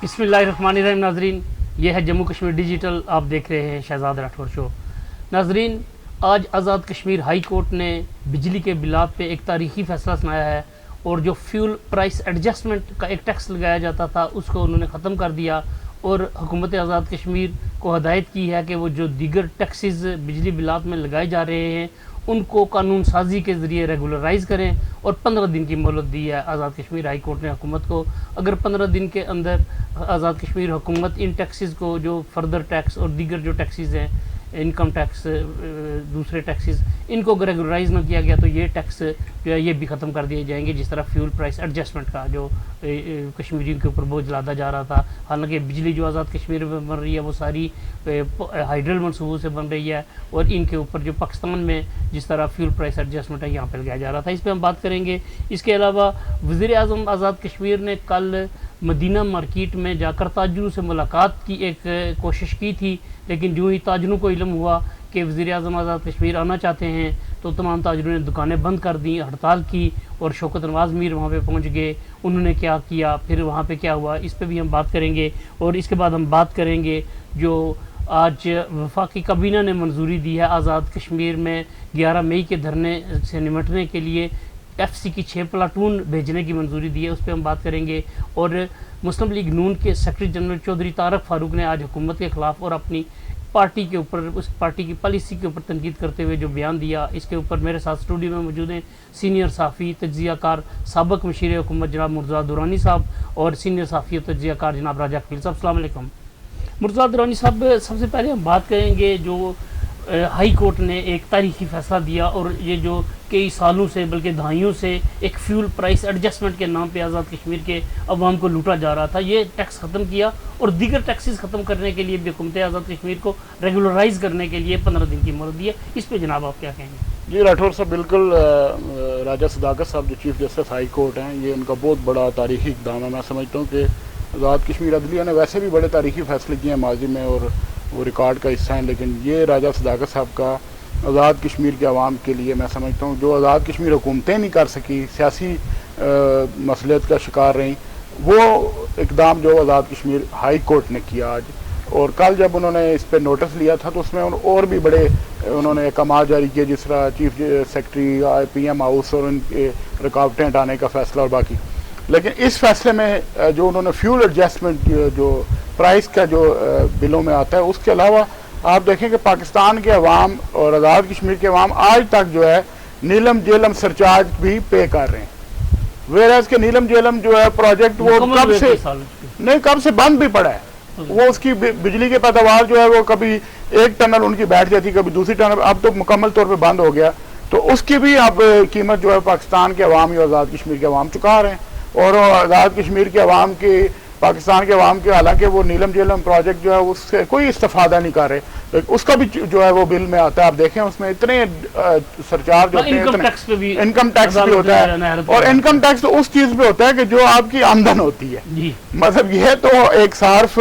بسم اللہ الرحمن الرحیم. ناظرین، یہ ہے جموں کشمیر ڈیجیٹل، آپ دیکھ رہے ہیں شہزاد راٹھور شو. ناظرین، آج آزاد کشمیر ہائی کورٹ نے بجلی کے بلات پہ ایک تاریخی فیصلہ سنایا ہے، اور جو فیول پرائس ایڈجسٹمنٹ کا ایک ٹیکس لگایا جاتا تھا اس کو انہوں نے ختم کر دیا، اور حکومت آزاد کشمیر کو ہدایت کی ہے کہ وہ جو دیگر ٹیکسز بجلی بلات میں لگائے جا رہے ہیں ان کو قانون سازی کے ذریعے ریگولرائز کریں، اور 15 دن کی مہلت دی ہے آزاد کشمیر ہائی کورٹ نے حکومت کو. اگر 15 دن کے اندر آزاد کشمیر حکومت ان ٹیکسز کو، جو فردر ٹیکس اور دیگر جو ٹیکسز ہیں، انکم ٹیکس، دوسرے ٹیکسز، ان کو اگر ریگولرائز نہ کیا گیا تو یہ ٹیکس جو ہے یہ بھی ختم کر دیے جائیں گے، جس طرح فیول پرائس ایڈجسٹمنٹ کا جو کشمیریوں کے اوپر بوجھ لادا جا رہا تھا. حالانکہ بجلی جو آزاد کشمیر میں بن رہی ہے وہ ساری ہائیڈرل منصوبوں سے بن رہی ہے، اور ان کے اوپر جو پاکستان میں جس طرح فیول پرائس ایڈجسٹمنٹ ہے یہاں پہ لگایا جا رہا تھا، اس پہ ہم بات کریں گے. اس کے علاوہ وزیر اعظم آزاد کشمیر نے کل مدینہ مارکیٹ میں جا کر تاجروں سے ملاقات کی ایک کوشش کی تھی، لیکن جو ہی تاجروں کو علم ہوا کہ وزیر اعظم آزاد کشمیر آنا چاہتے ہیں تو تمام تاجروں نے دکانیں بند کر دیں، ہڑتال کی، اور شوکت نواز میر وہاں پہ پہنچ گئے. انہوں نے کیا کیا، پھر وہاں پہ کیا ہوا، اس پہ بھی ہم بات کریں گے. اور اس کے بعد ہم بات کریں گے جو آج وفاقی کابینہ نے منظوری دی ہے آزاد کشمیر میں 11 مئی کے دھرنے سے نمٹنے کے لیے ایف سی کی 6 پلاٹون بھیجنے کی منظوری دی ہے، اس پہ ہم بات کریں گے. اور مسلم لیگ نون کے سیکرٹری جنرل چودھری طارق فاروق نے آج حکومت کے خلاف اور اپنی پارٹی کے اوپر، اس پارٹی کی پالیسی کے اوپر تنقید کرتے ہوئے جو بیان دیا، اس کے اوپر میرے ساتھ اسٹوڈیو میں موجود ہیں سینئر صحافی تجزیہ کار سابق مشیر حکومت جناب مرتضیٰ درانی صاحب، اور سینئر صحافی اور تجزیہ کار جناب راجہ خلیل صاحب. السلام علیکم. مرتضیٰ درانی صاحب، سب سے پہلے ہم بات کریں گے جو ہائی کورٹ نے ایک تاریخی فیصلہ دیا، اور یہ جو کئی سالوں سے بلکہ دہائیوں سے ایک فیول پرائس ایڈجسٹمنٹ کے نام پہ آزاد کشمیر کے عوام کو لوٹا جا رہا تھا، یہ ٹیکس ختم کیا، اور دیگر ٹیکسز ختم کرنے کے لیے بھی حکومت آزاد کشمیر کو ریگولرائز کرنے کے لیے 15 دن کی مہلت دی ہے. اس پہ جناب آپ کیا کہیں گے؟ جی راٹھور صاحب، بالکل راجہ صداقت صاحب جو چیف جسٹس ہائی کورٹ ہیں، یہ ان کا بہت بڑا تاریخی اقدام ہے. میں سمجھتا ہوں کہ آزاد کشمیر عدلیہ نے ویسے بھی بڑے تاریخی فیصلے کیے ہیں ماضی میں، اور وہ ریکارڈ کا حصہ ہیں، لیکن یہ راجہ صداقت صاحب کا آزاد کشمیر کے عوام کے لیے میں سمجھتا ہوں جو آزاد کشمیر حکومتیں نہیں کر سکی، سیاسی مصلحت کا شکار رہیں، وہ اقدام جو آزاد کشمیر ہائی کورٹ نے کیا آج. اور کل جب انہوں نے اس پہ نوٹس لیا تھا تو اس میں اور بھی بڑے انہوں نے احکامات جاری کیے، جس طرح chief secretary P M house اور ان کے رکاوٹیں ہٹانے کا فیصلہ اور باقی. لیکن اس فیصلے میں جو انہوں نے فیول ایڈجسٹمنٹ جو پرائس کا جو بلوں میں آتا ہے، اس کے علاوہ آپ دیکھیں کہ پاکستان کے عوام اور آزاد کشمیر کے عوام آج تک جو ہے نیلم جیلم سرچارج بھی پے کر رہے ہیں، ویئرز کہ نیلم جیلم جو ہے پروجیکٹ وہ کب سے بند بھی پڑا ہے. وہ اس کی بجلی کے پیداوار جو ہے وہ کبھی ایک ٹنل ان کی بیٹھ جاتی، کبھی دوسری ٹنل، اب تو مکمل طور پہ بند ہو گیا. تو اس کی بھی اب قیمت جو ہے پاکستان کے عوام یا آزاد کشمیر کے عوام چکا رہے ہیں. اور آزاد کشمیر کے عوام کی، پاکستان کے عوام کے، حالانکہ وہ نیلم جیلم پروجیکٹ جو ہے اس سے کوئی استفادہ نہیں کر رہے، اس کا بھی جو ہے وہ بل میں آتا ہے. آپ دیکھیں اس میں اتنے سرچارج ہوتے ہیں، انکم ٹیکس بھی ہوتا ہے، اور انکم ٹیکس تو اس چیز پہ ہوتا ہے کہ جو آپ کی آمدن ہوتی ہے. مطلب یہ تو ایک صارف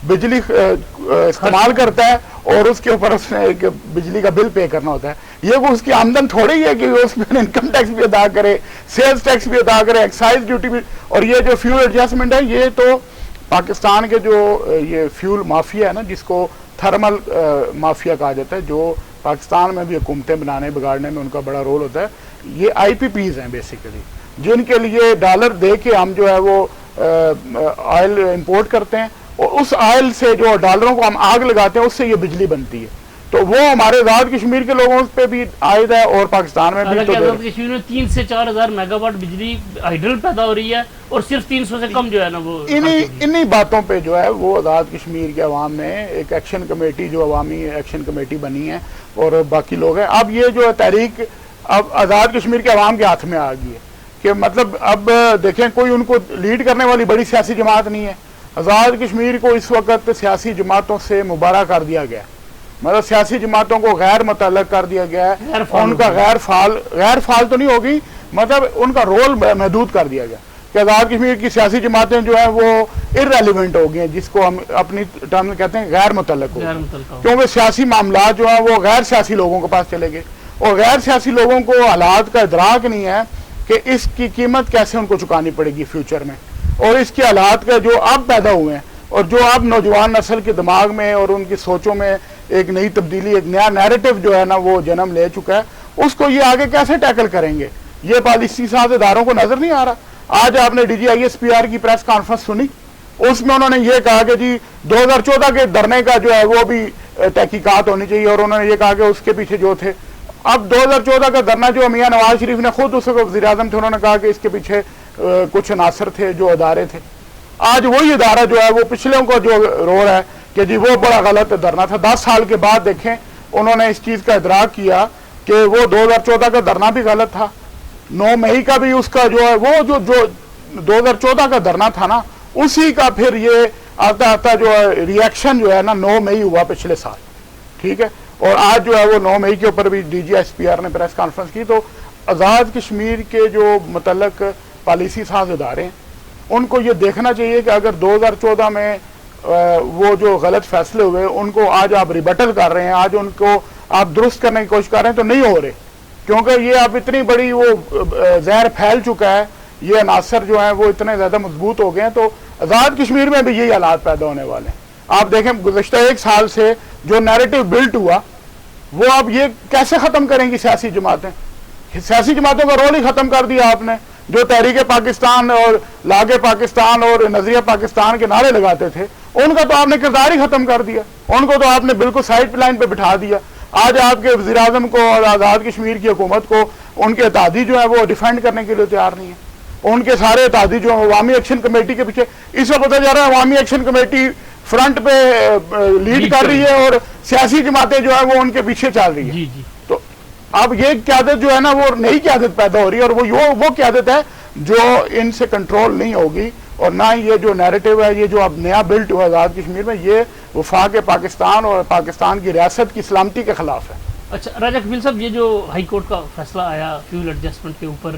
بجلی استعمال کرتا ہے اور اس کے اوپر اس نے ایک بجلی کا بل پے کرنا ہوتا ہے. یہ وہ اس کی آمدن تھوڑی ہے کہ اس میں انکم ٹیکس بھی ادا کرے، سیلز ٹیکس بھی ادا کرے، ایکسائز ڈیوٹی بھی. اور یہ جو فیول ایڈجسٹمنٹ ہے، یہ تو پاکستان کے جو یہ فیول مافیا ہے نا، جس کو تھرمل مافیا کہا جاتا ہے، جو پاکستان میں بھی حکومتیں بنانے بگاڑنے میں ان کا بڑا رول ہوتا ہے، یہ آئی پی پیز ہیں بیسیکلی، جن کے لیے ڈالر دے کے ہم جو ہے وہ آئل امپورٹ کرتے ہیں، اور اس آئل سے جو ڈالروں کو ہم آگ لگاتے ہیں اس سے یہ بجلی بنتی ہے. تو وہ ہمارے آزاد کشمیر کے لوگوں پہ بھی عائد ہے، اور پاکستان میں بھی. آزاد کشمیر میں 3 سے 4 ہزار میگا واٹ بجلی ہائیڈرل پیدا ہو رہی ہے، اور صرف 300 سے کم جو ہے نا وہ انہی باتوں پہ جو ہے وہ آزاد کشمیر کے عوام میں ایک ایکشن کمیٹی، جو عوامی ایکشن کمیٹی بنی ہے، اور باقی لوگ ہیں. اب یہ جو تحریک اب آزاد کشمیر کے عوام کے ہاتھ میں آ گئی ہے کہ مطلب اب دیکھیں کوئی ان کو لیڈ کرنے والی بڑی سیاسی جماعت نہیں ہے. آزاد کشمیر کو اس وقت سیاسی جماعتوں سے مبارہ کر دیا گیا، مطلب سیاسی جماعتوں کو غیر متعلق کر دیا گیا ہے، ان کا غیر فعال تو نہیں ہوگی، مطلب ان کا رول محدود کر دیا گیا کہ آزاد کشمیر کی سیاسی جماعتیں جو ہیں وہ ارریلیونٹ ہو گئی ہیں، جس کو ہم اپنی ٹرم میں کہتے ہیں غیر متعلق ہو گئی، کیونکہ سیاسی معاملات جو ہیں وہ غیر سیاسی لوگوں کے پاس چلے گئے، اور غیر سیاسی لوگوں کو حالات کا ادراک نہیں ہے کہ اس کی قیمت کیسے ان کو چکانی پڑے گی فیوچر میں. اور اس کے حالات کا جو اب پیدا ہوئے ہیں اور جو اب نوجوان نسل کے دماغ میں اور ان کی سوچوں میں ایک نئی تبدیلی، ایک نیا نیریٹو جو ہے نا وہ جنم لے چکا ہے، اس کو یہ آگے کیسے ٹیکل کریں گے؟ یہ پالیسی ساز اداروں کو نظر نہیں آ رہا؟ آج آپ نے D G I S P R کی پریس کانفرنس سنی، اس میں انہوں نے یہ کہا کہ جی 2014 کے دھرنے کا جو ہے وہ بھی تحقیقات ہونی چاہیے، اور انہوں نے یہ کہا کہ اس کے پیچھے جو تھے، اب 2014 کا دھرنا جو میاں نواز شریف نے خود اس وقت وزیر اعظم تھے، انہوں نے کہا کہ اس کے پیچھے کچھ عناصر تھے، جو ادارے تھے۔ آج وہی ادارہ جو ہے وہ پچھلوں کو جو رو رہا ہے کہ جی وہ بڑا غلط دھرنا تھا، 10 سال کے بعد دیکھیں انہوں نے اس چیز کا ادراک کیا کہ وہ 2014 کا دھرنا بھی غلط تھا، 9 مئی کا بھی اس کا جو ہے وہ جو 2014 کا دھرنا تھا نا، اسی کا پھر یہ آتا آتا جو ہے ری ایکشن جو ہے نا 9 مئی ہوا پچھلے سال، ٹھیک ہے۔ اور آج جو ہے وہ 9 مئی کے اوپر بھی D G S P R نے پریس کانفرنس کی۔ تو آزاد کشمیر کے جو متعلق پالیسی ساز ادارے ہیں ان کو یہ دیکھنا چاہیے کہ اگر 2014 میں وہ جو غلط فیصلے ہوئے ان کو آج آپ ریبٹل کر رہے ہیں، آج ان کو آپ درست کرنے کی کوشش کر رہے ہیں، تو نہیں ہو رہے، کیونکہ یہ اب اتنی بڑی وہ زہر پھیل چکا ہے، یہ عناصر جو ہیں وہ اتنے زیادہ مضبوط ہو گئے ہیں، تو آزاد کشمیر میں بھی یہی حالات پیدا ہونے والے ہیں۔ آپ دیکھیں گزشتہ 1 سال سے جو نیریٹو بلٹ ہوا وہ اب یہ کیسے ختم کریں گی سیاسی جماعتیں؟ سیاسی جماعتوں کا رول ہی ختم کر دیا آپ نے۔ جو تحریک پاکستان اور لاگ پاکستان اور نظریہ پاکستان کے نعرے لگاتے تھے ان کا تو آپ نے کردار ہی ختم کر دیا، ان کو تو آپ نے بالکل سائڈ لائن پہ بٹھا دیا۔ آج آپ کے وزیر اعظم کو اور آزاد کشمیر کی حکومت کو ان کے اتحادی جو ہے وہ ڈیفینڈ کرنے کے لیے تیار نہیں ہے، ان کے سارے اتحادی جو ہیں عوامی ایکشن کمیٹی کے پیچھے، اس وقت پتہ جا رہا ہے عوامی ایکشن کمیٹی فرنٹ پہ لیڈ کر رہی ہے اور سیاسی جماعتیں جو ہیں وہ ان کے پیچھے چل رہی ہیں۔ تو اب یہ قیادت جو ہے نا وہ نئی قیادت پیدا ہو رہی ہے، اور وہ قیادت ہے جو ان سے کنٹرول نہیں ہوگی، اور نہ ہی یہ جو نیریٹو ہے، یہ جو اب نیا بلٹ ہوا آزاد کشمیر میں، یہ وفاق پاکستان اور پاکستان کی ریاست کی سلامتی کے خلاف ہے۔ اچھا راجہ کبیل صاحب، یہ جو ہائی کورٹ کا فیصلہ آیا فیول ایڈجسٹمنٹ کے اوپر،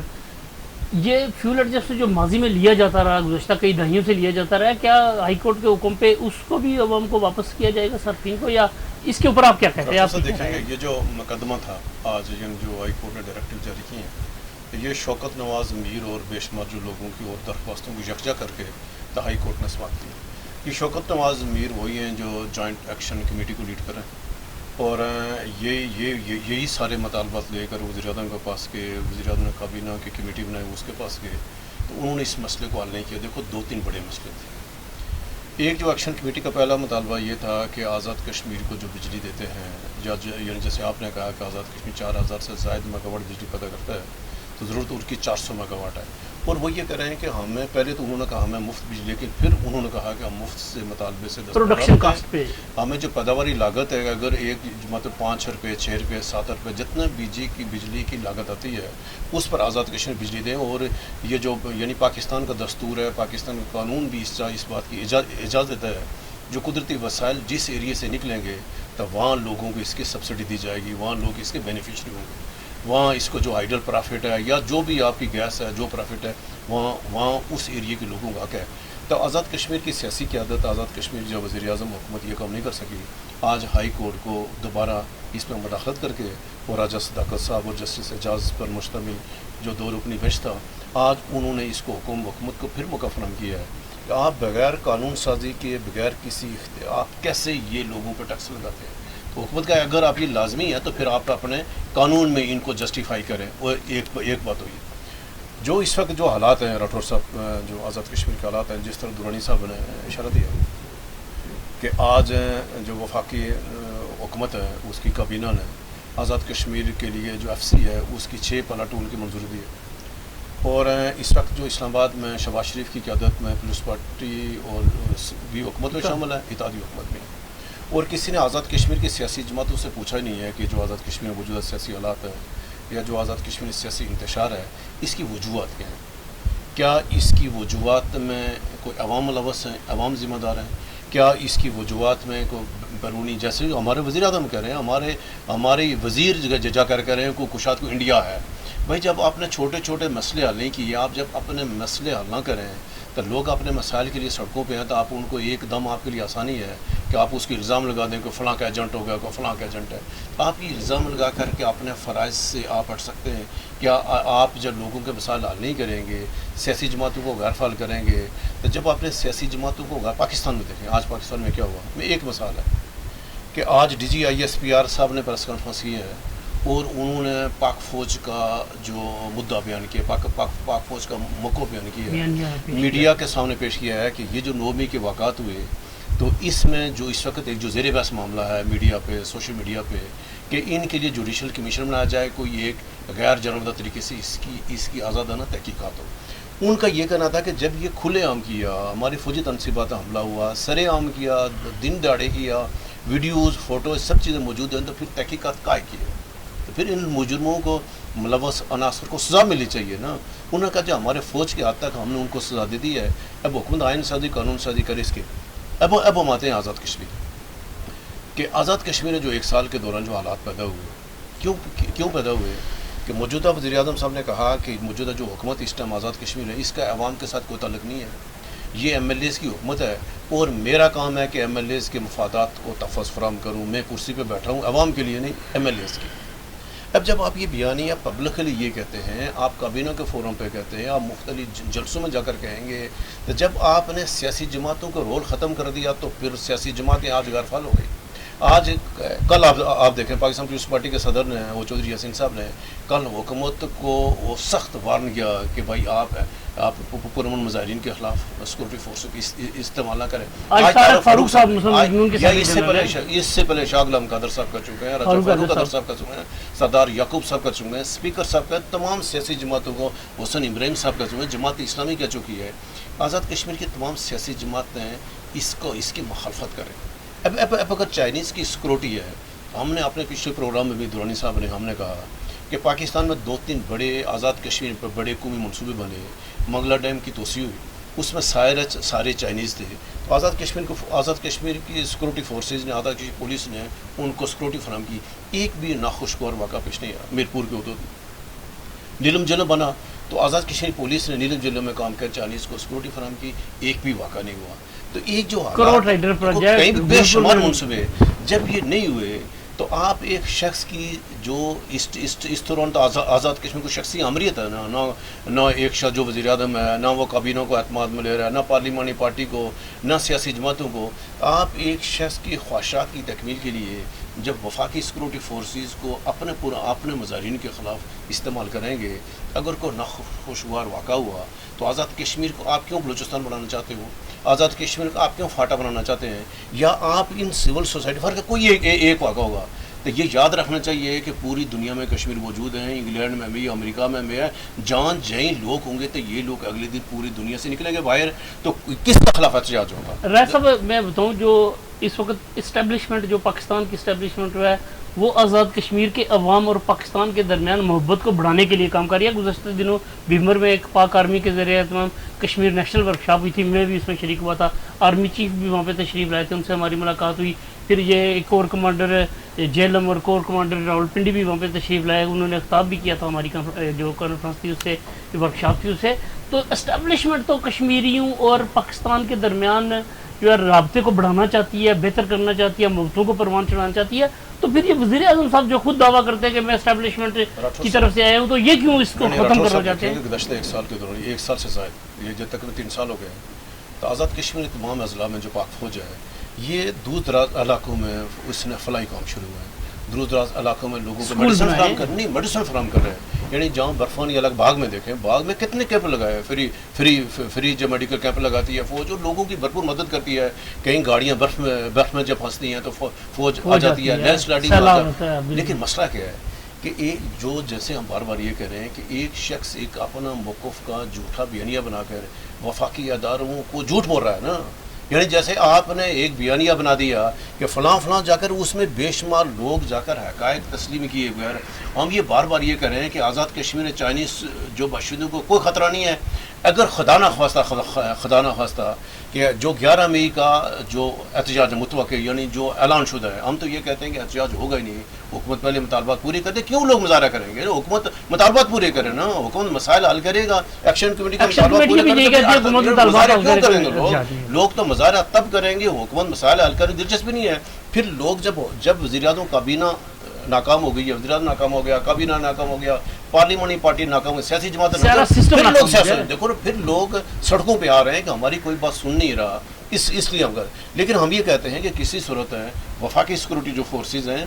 یہ فیول ایڈجسٹمنٹ جو ماضی میں لیا جاتا رہا، گزشتہ کئی دہائیوں سے لیا جاتا رہا ہے، کیا ہائی کورٹ کے حکم پہ اس کو بھی عوام کو واپس کیا جائے گا صارفین کو، یا اس کے اوپر آپ کیا کہتے ہیں؟ آپ دیکھیں گے یہ جو مقدمہ تھا آج جو ہائی کورٹ نے ڈائریکٹو جاری کیے ہیں، یہ شوکت نواز میر اور بے شمار جو لوگوں کی اور درخواستوں کو یکجا کر کے ہائی کورٹ نے سماعت کی۔ یہ شوکت نواز میر وہی ہیں جو جوائنٹ ایکشن کمیٹی کو لیڈ کریں، اور یہی سارے مطالبات لے کر وزیر اعظم کے پاس گئے، وزیر اعظم نے کابینہ کی کمیٹی بنائی اس کے پاس گئے، تو انہوں نے اس مسئلے کو حل نہیں کیا۔ دیکھو 2-3 بڑے مسئلے تھے۔ ایک جو ایکشن کمیٹی کا پہلا مطالبہ یہ تھا کہ آزاد کشمیر کو جو بجلی دیتے ہیں، یعنی جیسے آپ نے کہا کہ آزاد کشمیر 4000 سے زائد میگا واٹ بجلی پیدا کرتا ہے، تو ضرورت ان کی 400 میگا واٹ ہے، اور وہ یہ کہہ رہے ہیں کہ ہمیں پہلے تو انہوں نے کہا ہمیں مفت بجلی، لیکن پھر انہوں نے کہا کہ ہم مفت سے مطالبے سے پروڈکشن کاسٹ پہ ہمیں جو پیداواری لاگت ہے، اگر ایک مطلب 5 روپے 6 روپے 7 روپے جتنا بجلی کی لاگت آتی ہے اس پر آزاد کشمیر بجلی دیں۔ اور یہ جو یعنی پاکستان کا دستور ہے، پاکستان کا قانون بھی اس بات کی اجازت ہے، جو قدرتی وسائل جس ایریے سے نکلیں گے تو وہاں لوگوں کو اس کی سبسڈی دی جائے گی، وہاں لوگ اس کے بینیفیشری ہوں گے، وہاں اس کو جو آئیڈل پرافٹ ہے یا جو بھی آپ کی گیس ہے جو پرافٹ ہے وہاں اس ایریے کے لوگوں کا حق ہے۔ تو آزاد کشمیر کی سیاسی قیادت، آزاد کشمیر جو وزیر اعظم حکومت یہ کام نہیں کر سکی، آج ہائی کورٹ کو دوبارہ اس میں مداخلت کر کے، اور راجہ صداقت صاحب اور جسٹس اعجاز پر مشتمل جو 2 رکنی بینچ تھا، آج انہوں نے اس کو حکومت کو پھر موقع فراہم کیا ہے کہ آپ بغیر قانون سازی کے، بغیر کسی آپ کیسے یہ لوگوں پہ ٹیکس لگاتے ہیں۔ تو حکومت کا اگر آپ یہ لازمی ہے تو پھر آپ اپنے قانون میں ان کو جسٹیفائی کریں۔ اور ایک بات ہوئی جو اس وقت جو حالات ہیں راٹھور صاحب، جو آزاد کشمیر کے حالات ہیں، جس طرح دورانی صاحب نے اشارہ دیا کہ آج جو وفاقی حکومت ہے اس کی کابینہ نے آزاد کشمیر کے لیے جو ایف سی ہے اس کی 6 پلاٹون کی منظوری دی ہے، اور اس وقت جو اسلام آباد میں شہباز شریف کی قیادت میں پولیس پارٹی اور بھی حکومت میں شامل ہے، اتحادی حکومت میں، اور کسی نے آزاد کشمیر کی سیاسی جماعتوں سے پوچھا ہی نہیں ہے کہ جو آزاد کشمیر میں موجودہ سیاسی حالات ہیں یا جو آزاد کشمیر سیاسی انتشار ہے اس کی وجوہات کیا ہیں؟ کیا اس کی وجوہات میں کوئی عوام ملوث ہیں، عوام ذمہ دار ہیں؟ کیا اس کی وجوہات میں کوئی بیرونی، جیسے ہمارے وزیر اعظم کہہ رہے ہیں، ہمارے وزیر جا کر کہہ رہے ہیں کو کشاد کو انڈیا ہے، بھائی جب آپ نے چھوٹے چھوٹے مسئلے حل نہیں کیے، آپ جب اپنے مسئلے حل نہ کریں تو لوگ اپنے مسائل کے لیے سڑکوں پہ ہیں، تو آپ ان کو ایک دم آپ کے لیے آسانی ہے کہ آپ اس کی الزام لگا دیں کہ فلاں کا ایجنٹ ہو گیا، کوئی فلاں کا ایجنٹ ہے. تو آپ یہ الزام لگا کر کے اپنے فرائض سے آپ ہٹ سکتے ہیں. کیا آپ جب لوگوں کے مسائل حل نہیں کریں گے، سیاسی جماعتوں کو غیر فعال کریں گے، تو جب آپ نے سیاسی جماعتوں کو پاکستان میں دیکھیں، آج پاکستان میں کیا ہوا، میں ایک مثال ہے کہ آج D G I S P R صاحب نے پریس کانفرنس کی ہے اور انہوں نے پاک فوج کا جو مدعا بیان کیا، پاک فوج کا موقع بیان کیا ہے، میڈیا کے سامنے پیش کیا ہے کہ یہ جو 9 مئی کے واقعات ہوئے، تو اس میں جو اس وقت ایک جو زیر بحث معاملہ ہے میڈیا پہ، سوشل میڈیا پہ، کہ ان کے لیے جوڈیشل کمیشن بنایا جائے، کوئی ایک غیر جانبدار طریقے سے اس کی آزادانہ تحقیقات ہو. ان کا یہ کہنا تھا کہ جب یہ کھلے عام کیا، ہماری فوجی تنصیبات حملہ ہوا، سرے عام کیا، دن دہاڑے کیا، ویڈیوز فوٹوز سب چیزیں موجود ہیں، تو پھر تحقیقات قائم کیے، تو پھر ان مجرموں کو ملوث عناصر کو سزا ملنی چاہیے نا. انہوں نے کہا جو ہمارے فوج کے حد تک ہم نے ان کو سزا دے دی ہے، اب حکومت آئین سازی قانون سازی کرے اس کے. اب ہم آتے ہیں آزاد کشمیر، کہ آزاد کشمیر میں جو 1 سال کے دوران جو حالات پیدا ہوئے، کیوں پیدا ہوئے، کہ موجودہ وزیر اعظم صاحب نے کہا کہ موجودہ جو حکومت اس ٹائم آزاد کشمیر ہے، اس کا عوام کے ساتھ کوئی تعلق نہیں ہے، یہ ایم ایل ایز کی حکومت ہے، اور میرا کام ہے کہ ایم ایل ایز کے مفادات کو تحفظ فراہم کروں. میں کرسی پہ بیٹھا ہوں عوام کے لیے نہیں، ایم ایل ایز کی. اب جب آپ یہ بیانیہ پبلکلی یہ کہتے ہیں، آپ کابینہ کے فورم پہ کہتے ہیں، آپ مختلف جلسوں میں جا کر کہیں گے، تو جب آپ نے سیاسی جماعتوں کا رول ختم کر دیا تو پھر سیاسی جماعتیں آج غیر فعال ہو گئی. آج کل آپ دیکھیں پاکستان پیپلز پارٹی کے صدر نے، وہ چودھری یاسین صاحب نے کل حکومت کو وہ سخت وارن کیا کہ بھائی آپ پرامن مظاہرین کے خلاف سیکورٹی فورس استعمال نہ کریں. فاروق صاحب مسلم لیگ کے اس سے پہلے شاہ غلام قادر صاحب کر چکے ہیں، راجہ فاروق قادر صاحب کر چکے ہیں، سردار یعقوب صاحب کر چکے ہیں، اسپیکر صاحب کا تمام سیاسی جماعتوں کو حسن ابراہیم صاحب کر چکے ہیں، جماعت اسلامی کہہ چکی ہے. آزاد کشمیر کی تمام سیاسی جماعتیں اس کی مخالفت کریں. اب اگر چائنیز کی سیکورٹی ہے، ہم نے اپنے پچھلے پروگرام میں بھی درانی صاحب نے ہم نے کہا کہ پاکستان میں 2-3 بڑے آزاد کشمیر پر بڑے قومی منصوبے بنے، منگلا ڈیم کی توسیع ہوئی، اس میں سارے چائنیز تھے. تو آزاد کشمیر کی سیکورٹی فورسز نے، آزاد کشمیر پولیس نے ان کو سیکورٹی فراہم کی. ایک بھی ناخوشگوار واقعہ پیش نہیں آیا. میرپور کے حدود نیلم ضلع بنا تو آزاد کشمیر پولیس نے نیلم ضلع میں کام کر چائنیز کو سیکورٹی فراہم کی، ایک بھی واقعہ نہیں ہوا. تو ایک جو کئی بے شمار منصوبے جب یہ نہیں ہوئے، تو آپ ایک شخص کی جو اس دوران تو آزاد کشمیر کو شخصی امریت ہے نہ ایک شخص جو وزیر اعظم ہے، نہ وہ کابینہ کو اعتماد میں لے رہا ہے، نہ پارلیمانی پارٹی کو، نہ سیاسی جماعتوں کو. آپ ایک شخص کی خواہشات کی تکمیل کے لیے جب وفاقی سیکورٹی فورسز کو اپنے مظاہرین کے خلاف استعمال کریں گے، اگر کوئی ناخوشگوار واقعہ ہوا تو آزاد کشمیر کو آپ کیوں بلوچستان بنانا چاہتے ہو؟ آزاد کشمیر کو آپ کیوں فاٹا بنانا چاہتے ہیں؟ یا آپ ان سول سوسائٹی فرق کوئی ایک واقعہ ہوگا. تو یہ یاد رکھنا چاہیے کہ پوری دنیا میں کشمیر موجود ہیں، انگلینڈ میں بھی، امریکہ میں بھی ہے. جان جائیں لوگ ہوں گے تو یہ لوگ اگلے دن پوری دنیا سے نکلیں گے باہر، تو کس کا خلاف احتجاج ہوگا؟ رائے صاحب میں بتاؤں، جو اس وقت اسٹیبلشمنٹ، جو پاکستان کی اسٹیبلشمنٹ ہے، وہ آزاد کشمیر کے عوام اور پاکستان کے درمیان محبت کو بڑھانے کے لیے کام کر رہی ہے. گزشتہ دنوں بیمر میں ایک پاک آرمی کے ذریعے اہتمام کشمیر نیشنل ورکشاپ ہوئی تھی، میں بھی اس میں شریک ہوا تھا. آرمی چیف بھی وہاں پہ تشریف لائے تھے، ان سے ہماری ملاقات ہوئی. پھر یہ کور کمانڈر جیلم اور کور کمانڈر راولپنڈی بھی وہاں پہ تشریف لائے، انہوں نے خطاب بھی کیا تھا. ہماری جو کانفرنس تھی اس سے، ورکشاپ تھی اس سے. تو اسٹیبلشمنٹ تو کشمیریوں اور پاکستان کے درمیان جو ہے رابطے کو بڑھانا چاہتی ہے، بہتر کرنا چاہتی ہے، محبتوں کو پروان چڑھانا چاہتی ہے. تو پھر یہ وزیر اعظم صاحب جو خود دعویٰ کرتے ہیں کہ میں اسٹیبلشمنٹ کی طرف سے آیا ہوں، تو یہ کیوں اس کو ختم کرنا چاہتے ہیں؟ گزشتہ 1 سال کے دوران، 1 سال سے زائد، یہ جب تک 3 سال ہو گئے، تو آزاد کشمیر تمام اضلاع میں جو پاک فوج ہے، یہ دور دراز علاقوں میں اس نے فلائی کام شروع ہوا ہے. دور دراز علاقوں میں لوگوں کو میڈیسن فراہم کر رہے ہیں. یعنی جہاں برفانی الگ باغ میں دیکھیں، باغ میں کتنے کیمپ لگائے ہیں، فری جو میڈیکل کیمپ لگاتی ہے فوج، اور لوگوں کی بھرپور مدد کرتی ہے. کہیں گاڑیاں برف میں جب پھنستی ہیں تو فوج آ جاتی ہے، لینڈ سلائڈنگ. لیکن مسئلہ کیا ہے کہ جو جیسے ہم بار بار یہ کہہ رہے ہیں کہ ایک شخص ایک اپنا موقف کا جھوٹا بیانیہ بنا کر وفاقی اداروں کو جھوٹ بول رہا ہے نا. یعنی جیسے آپ نے ایک بیانیہ بنا دیا کہ فلاں جا کر اس میں بے شمار لوگ جا کر حقائق تسلیم کیے بغیر. ہم یہ بار بار یہ کہہ رہے ہیں کہ آزاد کشمیر چائنیز جو باشندوں کو کوئی خطرہ نہیں ہے. اگر خدا نہ خواستہ کہ جو 11 مئی کا جو احتجاج متوقع یعنی جو اعلان شدہ ہے، ہم تو یہ کہتے ہیں کہ احتجاج ہوگا ہی نہیں، حکومت پہلے مطالبات پورے کر دے. کیوں لوگ مظاہرہ کریں گے؟ حکومت مطالبات پورے کرے نا، حکومت مسائل حل کرے گا، ایکشن کمیٹی کا مطالبات پورے کریں گے. لوگ تو مظاہرہ تب کریں گے، حکومت مسائل حل کرنے دلچسپی نہیں ہے. پھر لوگ جب وزیر اعظم کابینہ ناکام ہو گئی ہے، وزیر اعظم ناکام ہو گیا، کابینہ ناکام ہو گیا، پارلیمانی پارٹی ناکام ہو گئی، سیاسی جماعتیں دیکھو پھر لوگ سڑکوں پہ آ رہے ہیں کہ ہماری کوئی بات سن نہیں رہا. اس لیے ہم لیکن ہم یہ کہتے ہیں کہ کسی صورت ہے وفاقی سیکورٹی جو فورسز ہیں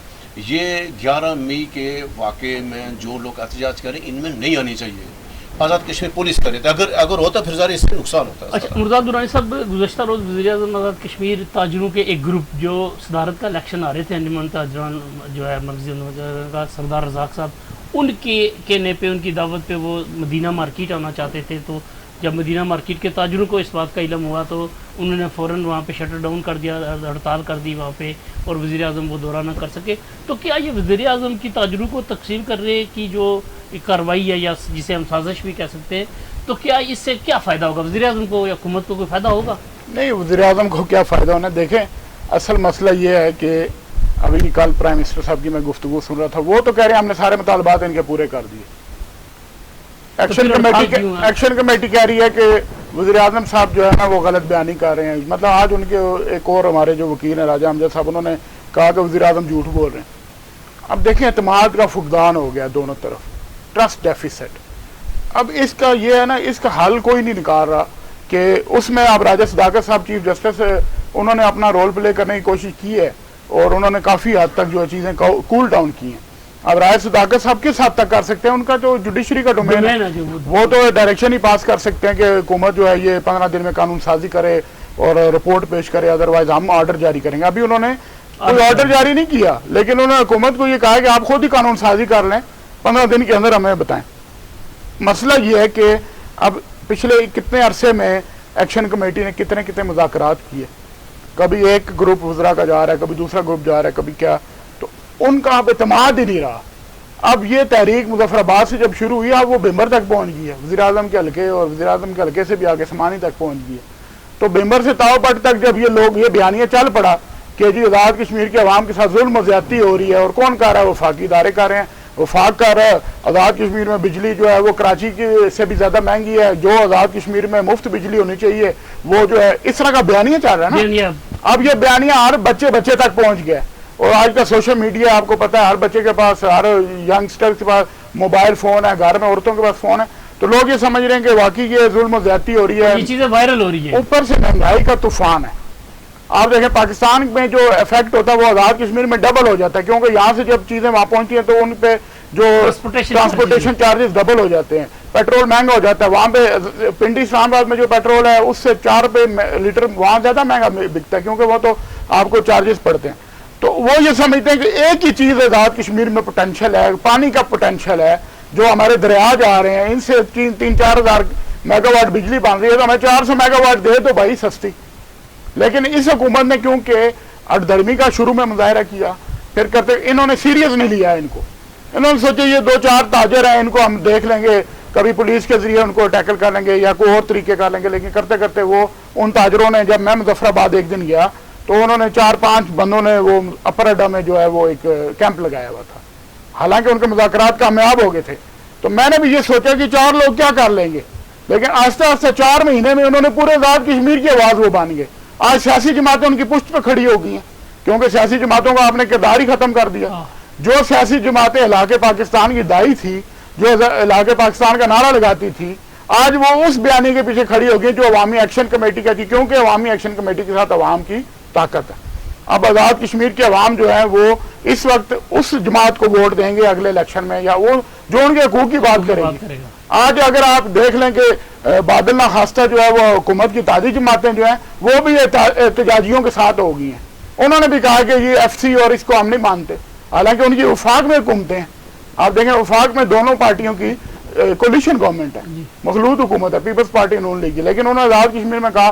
یہ 11 مئی کے واقعے میں جو لوگ احتجاج کریں ان میں نہیں آنی چاہیے. آزاد کشمیر پولیس کرے تو اگر ہوتا پھر ظاہر اس سے نقصان ہوتا ہے. اچھا مرزاد درانی صاحب، گزشتہ روز وزیر اعظم آزاد کشمیر تاجروں کے ایک گروپ جو صدارت کا الیکشن آ رہے تھے، انجمن تاجران جو ہے مرکزی کا سردار رزاق صاحب، ان کے کہنے پہ ان کی دعوت پہ وہ مدینہ مارکیٹ آنا چاہتے تھے. تو جب مدینہ مارکیٹ کے تاجروں کو اس بات کا علم ہوا تو انہوں نے فوراً وہاں پہ شٹر ڈاؤن کر دیا، ہڑتال کر دی وہاں پہ، اور وزیر اعظم وہ دورہ نہ کر سکے. تو کیا یہ وزیر اعظم کی تاجروں کو تقسیم کرنے کی جو کارروائی ہے، یا جسے ہم سازش بھی کہہ سکتے ہیں، تو کیا اس سے کیا فائدہ ہوگا؟ وزیر اعظم کو یا حکومت کو کوئی فائدہ ہوگا؟ نہیں، وزیر اعظم کو کیا فائدہ ہونا. دیکھیں اصل مسئلہ یہ ہے کہ ابھی کل پرائم منسٹر صاحب کی میں گفتگو سن رہا تھا، وہ تو کہہ رہے ہیں ہم نے سارے مطالبات ان کے پورے کر دیے. ایکشن کمیٹی کہہ رہی ہے کہ وزیر اعظم صاحب جو ہے نا وہ غلط بیانی کر رہے ہیں. مطلب آج ان کے ایک اور ہمارے جو وکیل ہیں راجہ امجد صاحب، انہوں نے کہا کہ وزیر اعظم جھوٹ بول رہے ہیں. اب دیکھیں اعتماد کا فقدان ہو گیا دونوں طرف، ٹرسٹ ڈیفیسٹ. اب اس کا یہ ہے نا، اس کا حل کوئی نہیں نکال رہا کہ اس میں اب راجہ صداقت صاحب چیف جسٹس، انہوں نے اپنا رول پلے کرنے کی کوشش کی ہے اور انہوں نے کافی حد تک جو چیزیں کول ڈاؤن کی ہیں. اب راجہ صداقت صاحب کس حد تک کر سکتے ہیں؟ ان کا جو جوڈیشری کا ڈومین ہے وہ تو ڈائریکشن ہی پاس کر سکتے ہیں کہ حکومت جو ہے یہ 15 دن میں قانون سازی کرے اور رپورٹ پیش کرے، ادروائز ہم آرڈر جاری کریں گے. ابھی انہوں نے کوئی آرڈر جاری نہیں کیا، لیکن انہوں نے حکومت کو یہ کہا کہ آپ خود ہی قانون سازی کر لیں، 15 دن کے اندر ہمیں بتائیں. مسئلہ یہ ہے کہ اب پچھلے کتنے عرصے میں ایکشن کمیٹی نے کتنے مذاکرات کیے، کبھی ایک گروپ وزراء کا جا رہا ہے، کبھی دوسرا گروپ جا رہا ہے، کبھی کیا، تو ان کا اب اعتماد ہی نہیں رہا. اب یہ تحریک مظفر آباد سے جب شروع ہوئی اب وہ بمبر تک پہنچ گئی ہے، وزیر اعظم کے حلقے اور وزیر اعظم کے حلقے سے بھی آگے سمانی تک پہنچ گئی ہے. تو بمبر سے تاؤ پٹ تک جب یہ لوگ یہ بیانیہ چل پڑا کہ جی آزاد کشمیر کے عوام کے ساتھ ظلم و زیادتی ہو رہی ہے، اور کون کر رہا ہے؟ وفاقی ادارے کر رہے ہیں. وفاق کر رہا ہے آزاد کشمیر میں بجلی جو ہے وہ کراچی سے بھی زیادہ مہنگی ہے، جو آزاد کشمیر میں مفت بجلی ہونی چاہیے وہ جو ہے، اس طرح کا بیانیہ چل رہا ہے نا. اب یہ بیانیہ ہر بچے تک پہنچ گیا، اور آج کا سوشل میڈیا آپ کو پتہ ہے، ہر بچے کے پاس، ہر ینگسٹر کے پاس موبائل فون ہے، گھر میں عورتوں کے پاس فون ہے. تو لوگ یہ سمجھ رہے ہیں کہ واقعی یہ ظلم و زیادتی ہو رہی ہے، یہ چیزیں وائرل ہو رہی ہیں. اوپر سے مہنگائی کا طوفان ہے. آپ دیکھیں پاکستان میں جو افیکٹ ہوتا ہے وہ آزاد کشمیر میں ڈبل ہو جاتا ہے، کیونکہ یہاں سے جب چیزیں وہاں پہنچتی ہیں تو ان پہ جو ٹرانسپورٹیشن چارجز ڈبل ہو جاتے ہیں، پیٹرول مہنگا ہو جاتا ہے. وہاں پہ پنڈی اسلام آباد میں جو پیٹرول ہے اس سے 4 روپے لیٹر وہاں زیادہ مہنگا بکتا ہے، کیونکہ وہ تو آپ کو چارجز پڑتے ہیں. تو وہ یہ سمجھتے ہیں کہ ایک ہی چیز آزاد کشمیر میں پوٹینشیل ہے، پانی کا پوٹینشیل ہے، جو ہمارے دریا جا رہے ہیں ان سے 3-4 ہزار میگا واٹ بجلی بن رہی ہے، تو ہمیں 400 میگا واٹ دے تو بھائی سستی. لیکن اس حکومت نے کیونکہ اٹدرمی کا شروع میں مظاہرہ کیا، پھر کرتے انہوں نے سیریس نہیں لیا ان کو. انہوں نے سوچے یہ 2-4 تاجر ہیں، ان کو ہم دیکھ لیں گے، کبھی پولیس کے ذریعے ان کو ٹیکل کر لیں گے یا کوئی اور طریقے کر لیں گے. لیکن کرتے کرتے وہ ان تاجروں نے، جب میں مظفر آباد ایک دن گیا تو انہوں نے 4-5 بندوں نے وہ اپر اڈا میں جو ہے وہ ایک کیمپ لگایا ہوا تھا، حالانکہ ان کے مذاکرات کامیاب ہو گئے تھے. تو میں نے بھی یہ سوچا کہ 4 لوگ کیا کر لیں گے، لیکن آہستہ آہستہ 4 مہینے میں انہوں نے پورے آزاد کشمیر کی آواز وہ بن گئے. آج سیاسی جماعتیں ان کی پشت پہ کھڑی ہو گئی ہیں، کیونکہ سیاسی جماعتوں کا آپ نے کردار ہی ختم کر دیا. جو سیاسی جماعتیں علاقے پاکستان کی دائی تھی، جو علاقے پاکستان کا نعرہ لگاتی تھی، آج وہ اس بیانی کے پیچھے کھڑی ہو گئی جو عوامی ایکشن کمیٹی کا تھی، کیونکہ عوامی ایکشن کمیٹی کے ساتھ عوام کی طاقت ہے. اب آزاد کشمیر کے عوام جو ہیں وہ اس وقت اس جماعت کو ووٹ دیں گے اگلے الیکشن میں، یا وہ جو ان کے حقوق کی بات کرے گی. آج اگر آپ دیکھ لیں کہ بادل ناخواستہ جو ہے وہ حکومت کی تازی جماعتیں جو ہیں وہ بھی احتجاجیوں کے ساتھ ہو گئی ہیں. انہوں نے بھی کہا کہ یہ ایف سی اور اس کو ہم نہیں مانتے، حالانکہ ان کی وفاق میں حکومتیں ہیں. آپ دیکھیں وفاق میں دونوں پارٹیوں کی کولیشن گورنمنٹ ہے، مخلوط حکومت ہے، پیپلز پارٹی نون لیگ کی. لیکن انہوں نے آزاد کشمیر میں کہا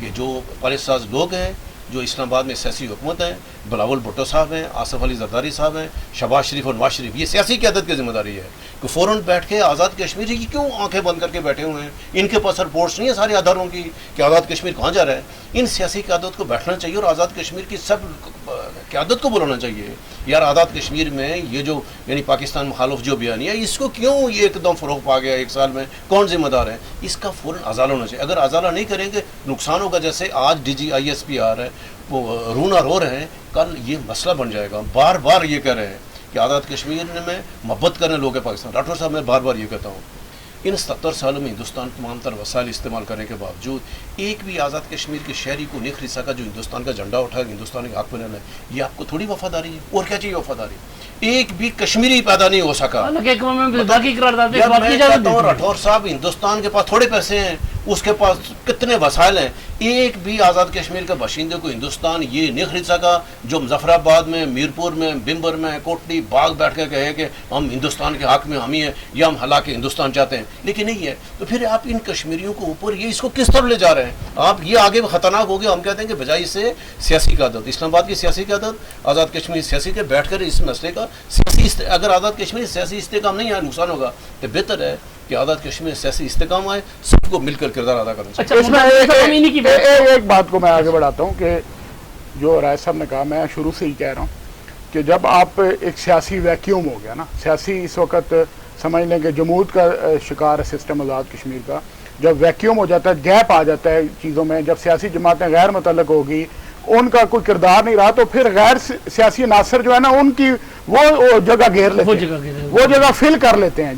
یہ جو پالیسی ساز لوگ ہیں، جو اسلام آباد میں سیاسی حکومت ہیں، بلاول بھٹو صاحب ہیں، آصف علی زرداری صاحب ہیں، شہباز شریف اور نواز شریف، یہ سیاسی قیادت کی ذمہ داری ہے کہ فوراً بیٹھ کے آزاد کشمیر کی کیوں آنکھیں بند کر کے بیٹھے ہوئے ہیں؟ ان کے پاس رپورٹس نہیں ہیں سارے اداروں کی کہ آزاد کشمیر کہاں جا رہا ہے؟ ان سیاسی قیادت کو بیٹھنا چاہیے اور آزاد کشمیر کی سب قیادت کو بلانا چاہیے، یار آزاد کشمیر میں یہ جو یعنی پاکستان مخالف جو بیانیہ ہے، اس کو کیوں یہ ایک دم فروغ پا گیا ایک سال میں؟ کون ذمہ دار ہے؟ اس کا فوراً ازالہ ہونا چاہیے۔ اگر ازالہ نہیں کریں گے نقصان ہوگا، جیسے آج ڈی جی آئی ایس پی آ رہا ہے، وہ رونا رو رہے ہیں، کل یہ مسئلہ بن جائے گا۔ بار بار یہ کہہ رہے ہیں کہ آزاد کشمیر میں محبت کرنے لوگ ہیں پاکستان۔ راٹھور صاحب میں بار بار یہ کہتا ہوں، ان 70 سالوں میں ہندوستان تمام تر وسائل استعمال کرنے کے باوجود ایک بھی آزاد کشمیر کے شہری کو نہیں خرید سکا جو ہندوستان کا جھنڈا اٹھا کے ہندوستان کے حق میں رہنا ہے۔ یہ آپ کو تھوڑی وفاداری ہے؟ اور کیا چاہیے وفاداری؟ ایک بھی کشمیری پیدا نہیں ہو سکا۔ یار میں کہتا ہوں راٹھور صاحب، ہندوستان کے پاس تھوڑے پیسے ہیں، اس کے پاس کتنے وسائل ہیں، ایک بھی آزاد کشمیر کے باشندے کو ہندوستان یہ نہیں خرید سکا جو مظفر آباد میں، میرپور میں، بمبر میں، کوٹلی باغ بیٹھ کے کہے کہ ہم ہندوستان کے حق میں ہم ہی ہیں یا ہم ہلاک ہندوستان چاہتے ہیں، لیکن نہیں ہے۔ تو پھر آپ ان کشمیریوں کو اوپر یہ اس کو کس طرح لے جا رہے ہیں؟ آپ یہ آگے خطرناک ہو گیا۔ ہم کہتے ہیں کہ بجائے اس سے سیاسی قیادت، اسلام آباد کی سیاسی قیادت، آزاد کشمیر سیاسی کے بیٹھ کر اس مسئلے کا اگر آزاد کشمیر سیاسی استحکام نہیں آئے، نقصان ہوگا، تو بہتر ہے کہ آزاد کشمیر سیاسی استحکام آئے، سب کو مل کر کردار ادا کرنا چاہیے۔ اس میں ایک بات کو میں آگے بڑھاتا ہوں کہ جو رائے صاحب نے کہا، میں شروع سے ہی کہہ رہا ہوں کہ جب آپ ایک سیاسی ویکیوم ہو گیا نا، سیاسی اس وقت سمجھ لیں کہ جمود کا شکار ہے سسٹم آزاد کشمیر کا، جب ویکیوم ہو جاتا ہے، گیپ آ جاتا ہے چیزوں میں، جب سیاسی جماعتیں غیر متعلق ہوگی، ان کا کوئی کردار نہیں رہا، تو پھر غیر سیاسی عناصر جو ہے نا ان کی وہ جگہ گھیر لیتے ہیں، وہ جگہ فل کر لیتے ہیں،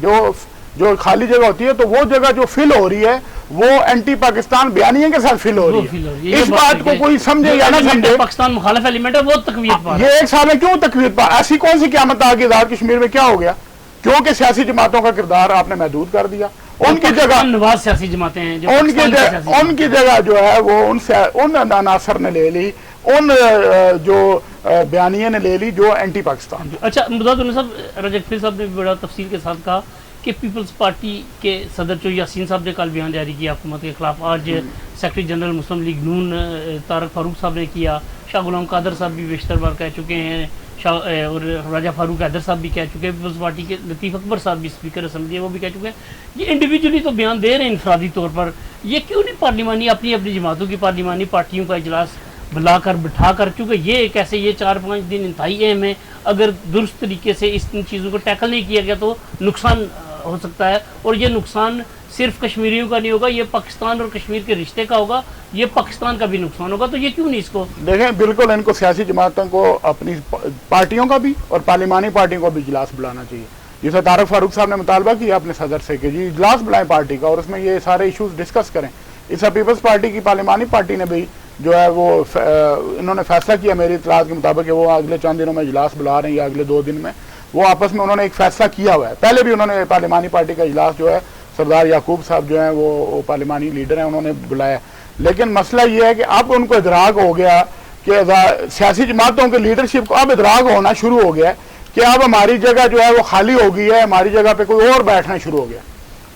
جو خالی جگہ ہوتی ہے تو وہ جگہ جو فل ہو رہی ہے وہ اینٹی پاکستان بیانیے کے ساتھ فل ہو رہی ہے۔ اس بات کو کوئی سمجھے یا نہ سمجھے، پاکستان مخالف ایلیمنٹ ہے، وہ تقویت پا یہ ایک سال میں کیوں تقویت پا؟ ایسی کون سی قیامت آ گئی آزاد کشمیر میں؟ کیا ہو گیا؟ کیونکہ سیاسی جماعتوں کا کردار آپ نے محدود کر دیا۔ ان کی جگہ نواز سیاسی جماعتیں ہیں، ان کی جگہ جو ہے وہ ان عناصر نے لے لی، ان جو بیانیے نے لے لی جو اینٹی پاکستان۔ اچھا مداد صاحب، رجب صاحب نے بھی بڑا تفصیل کے ساتھ کہا کہ پیپلز پارٹی کے صدر جو یاسین صاحب نے کل بیان جاری کیا حکومت کے خلاف، آج سیکرٹری جنرل مسلم لیگ نون طارق فاروق صاحب نے کیا، شاہ غلام قادر صاحب بھی بیشتر بار کہہ چکے ہیں، اور راجہ فاروق حیدر صاحب بھی کہہ چکے ہیں، پیپلز پارٹی کے لطیف اکبر صاحب بھی اسپیکر اسمبلی ہیں، وہ بھی کہہ چکے ہیں۔ یہ انڈیویجولی تو بیان دے رہے ہیں انفرادی طور پر، یہ کیوں نہیں پارلیمانی اپنی جماعتوں کی پارلیمانی پارٹیوں کا اجلاس بلا کر بٹھا کر، کیونکہ یہ ایک ایسے یہ 4-5 دن انتہائی اہم ہے، اگر درست طریقے سے ان چیزوں کو ٹیکل نہیں کیا گیا تو نقصان ہو سکتا ہے، اور یہ نقصان صرف کشمیریوں کا نہیں ہوگا، یہ پاکستان اور کشمیر کے رشتے کا ہوگا، یہ پاکستان کا بھی نقصان ہوگا۔ تو یہ کیوں نہیں اس کو دیکھیں، بالکل ان کو سیاسی جماعتوں کو اپنی پارٹیوں کا بھی اور پارلیمانی پارٹیوں کو بھی اجلاس بلانا چاہیے، جیسے طارق فاروق صاحب نے مطالبہ کیا اپنے صدر سے کہ جی اجلاس بلائیں پارٹی کا اور اس میں یہ سارے ایشوز ڈسکس کریں۔ اس سے پیپلز پارٹی کی پارلیمانی پارٹی نے بھی جو ہے وہ انہوں نے فیصلہ کیا میری اطلاعات کے مطابق کہ وہ اگلے چند دنوں میں اجلاس بلا رہے ہیں یا اگلے 2 دن میں، وہ آپس میں انہوں نے ایک فیصلہ کیا ہوا ہے۔ پہلے بھی انہوں نے پارلیمانی پارٹی کا اجلاس جو ہے سردار یعقوب صاحب جو ہیں وہ پارلیمانی لیڈر ہیں، انہوں نے بلایا، لیکن مسئلہ یہ ہے کہ اب ان کو ادراک ہو گیا کہ سیاسی جماعتوں کے لیڈرشپ کو اب ادراک ہونا شروع ہو گیا کہ اب ہماری جگہ جو ہے وہ خالی ہو گئی ہے، ہماری جگہ پہ کوئی اور بیٹھنا شروع ہو گیا۔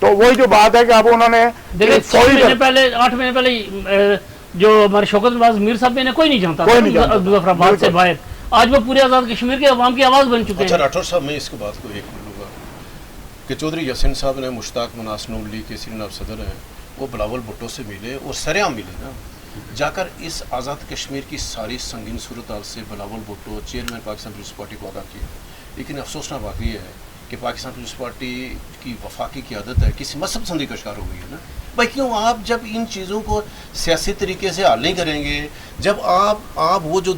تو وہی جو بات ہے کہ اب انہوں نے 8 مہینے پہلے جو ہمارے شوکت نواز میر صاحب نے کوئی نہیں جانتا مظفر آباد سے باہر، آج وہ پورے آزاد کشمیر کے عوام کی آواز بن چکے ہیں۔ اچھا راٹھور صاحب، میں اس کی بات کو ایک بولوں گا کہ چودھری یاسین صاحب نے مشتاق مناس نون لیگ کے سینئر صدر ہیں، وہ بلاول بھٹو سے ملے اور سرعام ملے نا، جا کر اس آزاد کشمیر کی ساری سنگین صورتحال سے بلاول بھٹو چیئرمین پاکستان پیپلز پارٹی کو آگاہ کیا۔ لیکن افسوسناک واقعی ہے کہ پاکستان پیپلز پارٹی کی وفاقی قیادت ہے کسی مذہب پسندی کا شکار ہو گئی ہے نا بھائی۔ کیوں آپ جب ان چیزوں کو سیاسی طریقے سے حل نہیں کریں گے، جب آپ وہ جو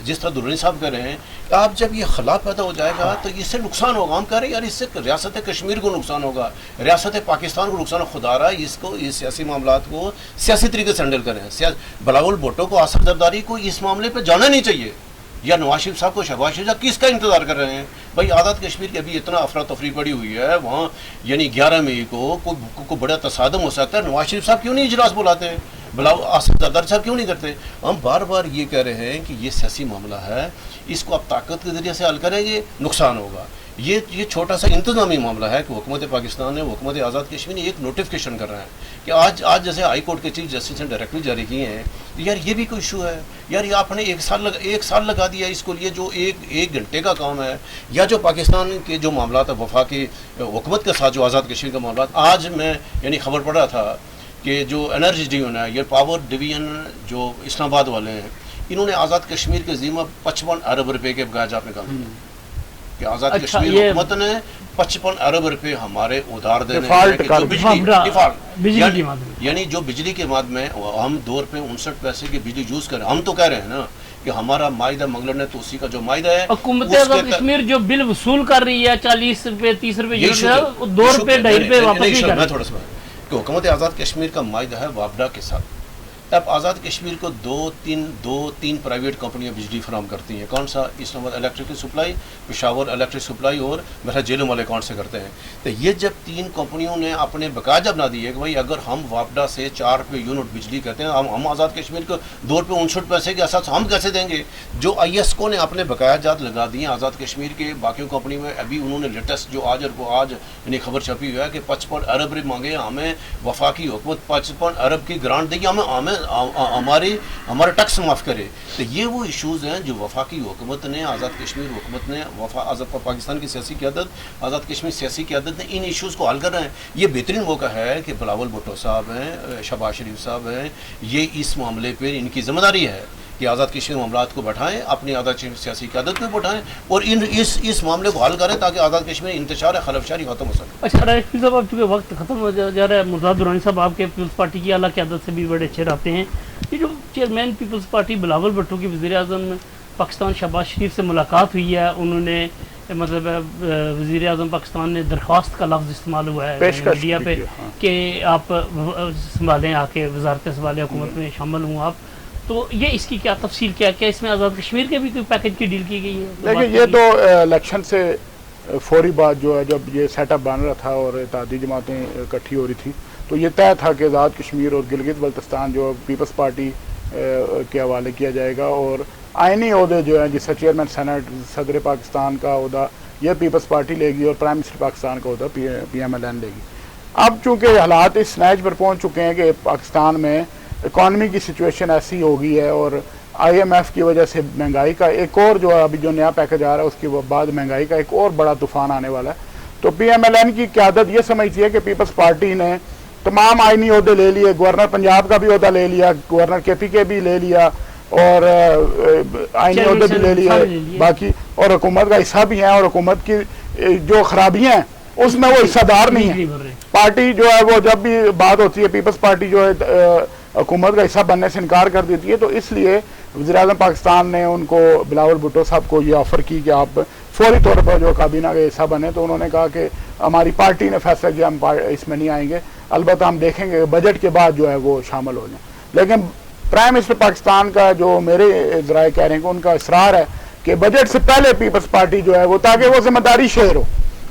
جس طرح درانی صاحب کہہ رہے ہیں، آپ جب یہ خلا پیدا ہو جائے گا تو اس سے نقصان ہوگا۔ ہم کہہ رہے ہیں یار اس سے ریاست کشمیر کو نقصان ہوگا، ریاست پاکستان کو نقصان ہوگا۔ خدا رہا اس سیاسی معاملات کو سیاسی طریقے سے ہینڈل کریں۔ بلاول بھٹو کو، آصف زرداری کو اس معاملے پہ جانا نہیں چاہیے، یا نواز شریف صاحب کو، شہباز شریف صاحب کس کا انتظار کر رہے ہیں بھائی؟ آزاد کشمیر کی ابھی اتنا افراتفری پڑی ہوئی ہے وہاں، یعنی 11 مئی کو بڑا تصادم ہو سکتا ہے۔ نواز شریف صاحب کیوں نہیں اجلاس بلاتے ہیں؟ آصف زرداری صاحب کیوں نہیں کرتے؟ ہم بار بار یہ کہہ رہے ہیں کہ یہ سیاسی معاملہ ہے، اس کو آپ طاقت کے ذریعے سے حل کریں گے، نقصان ہوگا۔ یہ چھوٹا سا انتظامی معاملہ ہے کہ حکومت پاکستان نے حکومت آزاد کشمیر نے ایک نوٹیفیکیشن کر رہا ہے کہ آج جیسے ہائی کورٹ کے چیف جسٹس نے ڈائریکٹری جاری کیے ہیں، یار یہ بھی کوئی ایشو ہے، یار یہ آپ نے ایک سال لگا دیا اس کو لیے، جو ایک گھنٹے کا کام ہے، یا جو پاکستان کے جو معاملات ہیں وفاقی حکومت کے ساتھ جو آزاد کشمیر کے معاملات، آج میں یعنی خبر پڑھ رہا تھا کہ جو انرجی ڈویژن ہے، یہ پاور ڈویژن جو اسلام آباد والے ہیں، انہوں نے آزاد کشمیر کے ذمہ 55 ارب روپے کے بغاجات نکال دیے کہ آزاد کشمیر حکومت نے 55 ارب روپے ہمارے ادھار دینے یعنی جو بجلی کے بعد میں ہم 2 روپے 59 پیسے کی بجلی یوز کریں، ہم تو کہہ رہے ہیں نا کہ ہمارا معاہدہ منگلر نے توسیع کا جو معاہدہ ہے، حکومت آزاد کشمیر جو بل وصول کر رہی ہے 40 روپے 30 روپے 2 روپے 2.5 روپے واپس نہیں کر رہی، تھوڑا سا کہ حکومت آزاد کشمیر کا معاہدہ ہے وابڈا کے ساتھ۔ اب آزاد کشمیر کو دو تین پرائیویٹ کمپنیاں بجلی فراہم کرتی ہیں، کون سا؟ اسلام آباد electric supply, Peshawar electric supply اور میرا جیلوں والے اکاؤنٹ سے کرتے ہیں۔ تو یہ جب 3 کمپنیوں نے اپنے بقایا بنا دی ہے کہ بھائی اگر ہم وابڈا سے 4 روپے یونٹ بجلی کرتے ہیں، ہم آزاد کشمیر کو 2 روپے 59 پیسے کے اساس ہم کیسے دیں گے؟ جو آئی ایس کو نے اپنے بقایا جات لگا دیے آزاد کشمیر کے باقیوں کمپنی میں، ابھی انہوں نے لیٹسٹ جو آج یعنی خبر چھپی ہوا ہے کہ 55 ارب روپے مانگے، ہمیں وفاقی حکومت 55 ارب کی گرانٹ دے گی، ہمارے ٹیکس معاف کرے۔ تو یہ وہ ایشوز ہیں جو وفاقی حکومت نے، آزاد کشمیر حکومت نے، پاکستان کی سیاسی قیادت، آزاد کشمیر سیاسی قیادت نے ان ایشوز کو حل کر رہے ہیں۔ یہ بہترین موقع ہے کہ بلاول بھٹو صاحب ہیں، شہباز شریف صاحب ہیں، یہ اس معاملے پہ ان کی ذمہ داری ہے کہ آزاد کشمیر معاملات کو بٹھائیں، اپنی آزاد کشمیر سیاسی قیادت کو بٹھائیں اور اس معاملے کو حل کریں تاکہ آزاد کشمیر انتشار خلفشاری ختم ہو سکے۔ اچھا راشد صاحب، اب چونکہ وقت ختم ہو جا رہا ہے، مرزاد درانی صاحب آپ کے پیپلز پارٹی کی اعلیٰ قیادت سے بھی بڑے اچھے رہتے ہیں، یہ جو چیئرمین پیپلز پارٹی بلاول بھٹو کی وزیر اعظم پاکستان شہباز شریف سے ملاقات ہوئی ہے، انہوں نے مطلب وزیر اعظم پاکستان نے درخواست کا لفظ استعمال ہوا ہے میڈیا پہ کہ آپ سنبھالیں، آ کے وزارت سنبھالیں، حکومت میں شامل ہوں آپ، تو یہ اس کی کیا تفصیل کیا اس میں آزاد کشمیر کے بھی کوئی پیکج کی ڈیل کی گئی ہے؟ دیکھیں، یہ تو الیکشن سے فوری بعد جو ہے جب یہ سیٹ اپ بن رہا تھا اور اتحادی جماعتیں اکٹھی ہو رہی تھی تو یہ طے تھا کہ آزاد کشمیر اور گلگت بلتستان جو پیپلز پارٹی کے حوالے کیا جائے گا، اور آئینی عہدے جو ہیں جس سے چیئرمین سینٹ، صدر پاکستان کا عہدہ یہ پیپلز پارٹی لے گی اور پرائم منسٹر پاکستان کا عہدہ پی ایم ایل این لے گی۔ اب چونکہ حالات اس نیچ پر پہنچ چکے ہیں کہ پاکستان میں اکانومی کی سچویشن ایسی ہو گئی ہے اور آئی ایم ایف کی وجہ سے مہنگائی کا ایک اور جو ابھی جو نیا پیکج آ رہا ہے اس کے بعد مہنگائی کا ایک اور بڑا طوفان آنے والا ہے، تو پی ایم ایل این کی قیادت یہ سمجھتی ہے کہ پیپلز پارٹی نے تمام آئینی عہدے لے لیے، گورنر پنجاب کا بھی عہدہ لے لیا، گورنر کے پی کے بھی لے لیا اور آئینی عہدے بھی لے لیے باقی، اور حکومت کا حصہ بھی ہیں، اور حکومت کی جو خرابیاں ہیں اس میں وہ حصہ دار نہیں ہے۔ پارٹی جو ہے وہ جب بھی بات ہوتی ہے پیپلز پارٹی جو ہے حکومت کا حصہ بننے سے انکار کر دیتی ہے، تو اس لیے وزیر اعظم پاکستان نے ان کو بلاول بھٹو صاحب کو یہ آفر کی کہ آپ فوری طور پر جو کابینہ کا حصہ بنے، تو انہوں نے کہا کہ ہماری پارٹی نے فیصلہ کیا ہم اس میں نہیں آئیں گے، البتہ ہم دیکھیں گے بجٹ کے بعد جو ہے وہ شامل ہو جائیں۔ لیکن پرائم منسٹر پاکستان کا جو میرے ذرائع کہہ رہے ہیں کہ ان کا اصرار ہے کہ بجٹ سے پہلے پیپلز پارٹی جو ہے وہ، تاکہ وہ ذمہ داری شیئر ہو،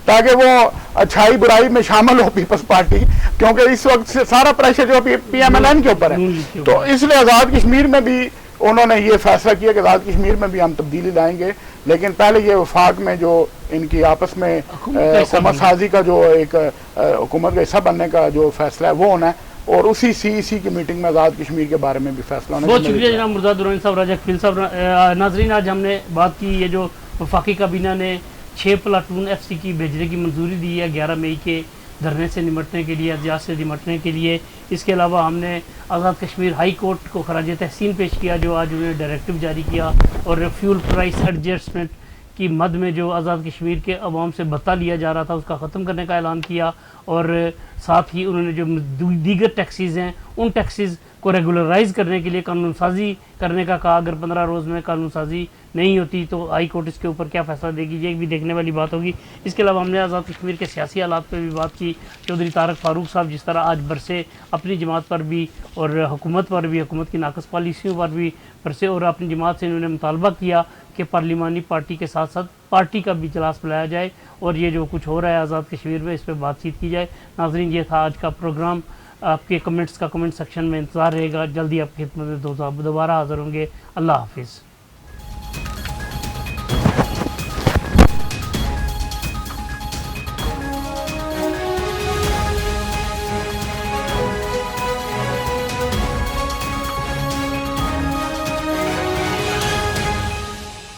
تاکہ وہ اچھائی برائی میں شامل ہو پیپلز پارٹی، کیونکہ اس وقت سے سارا پریشر جو پی ایم ایل این کے اوپر ہے، تو اس لیے آزاد کشمیر میں بھی انہوں نے یہ فیصلہ کیا کہ آزاد کشمیر میں بھی ہم تبدیلی لائیں گے، لیکن پہلے یہ وفاق میں جو ان کی آپس میں حکومت سازی کا جو ایک حکومت کا حصہ بننے کا جو فیصلہ ہے وہ ہونا ہے، اور اسی سی کی میٹنگ میں آزاد کشمیر کے بارے میں بھی فیصلہ ہونا ہے۔ بہت شکریہ جناب مرزاد درانی صاحب، راجہ کفیل صاحب۔ ناظرین، آج ہم نے بات کی یہ جو وفاقی کابینہ نے 6 پلاٹون ایف سی کی بھیجنے کی منظوری دی ہے 11 مئی کے دھرنے سے نمٹنے کے لیے، احتجاج سے نمٹنے کے لیے۔ اس کے علاوہ ہم نے آزاد کشمیر ہائی کورٹ کو خراج تحسین پیش کیا جو آج انہوں نے ڈائریکٹیو جاری کیا، اور فیول پرائس ایڈجسٹمنٹ کی مد میں جو آزاد کشمیر کے عوام سے بھتہ لیا جا رہا تھا اس کا ختم کرنے کا اعلان کیا، اور ساتھ ہی انہوں نے جو دیگر ٹیکسیز ہیں ان ٹیکسیز کو ریگولرائز کرنے کے لیے قانون سازی کرنے کا کہا۔ اگر 15 روز میں قانون سازی نہیں ہوتی تو ہائی کورٹ اس کے اوپر کیا فیصلہ دے گی، یہ بھی دیکھنے والی بات ہوگی۔ اس کے علاوہ ہم نے آزاد کشمیر کے سیاسی حالات پہ بھی بات کی، چودھری طارق فاروق صاحب جس طرح آج برسے اپنی جماعت پر بھی اور حکومت پر بھی، حکومت کی ناقص پالیسیوں پر بھی برسے، اور اپنی جماعت سے انہوں نے مطالبہ کیا کہ پارلیمانی پارٹی کے ساتھ ساتھ پارٹی کا بھی اجلاس بلایا جائے اور یہ جو کچھ ہو رہا ہے آزاد کشمیر میں اس پہ بات چیت کی جائے۔ ناظرین، یہ تھا آج کا پروگرام۔ آپ کے کمنٹس کا کمنٹ سیکشن میں انتظار رہے گا، جلدی آپ کی خدمت میں دوبارہ حاضر ہوں گے۔ اللہ حافظ۔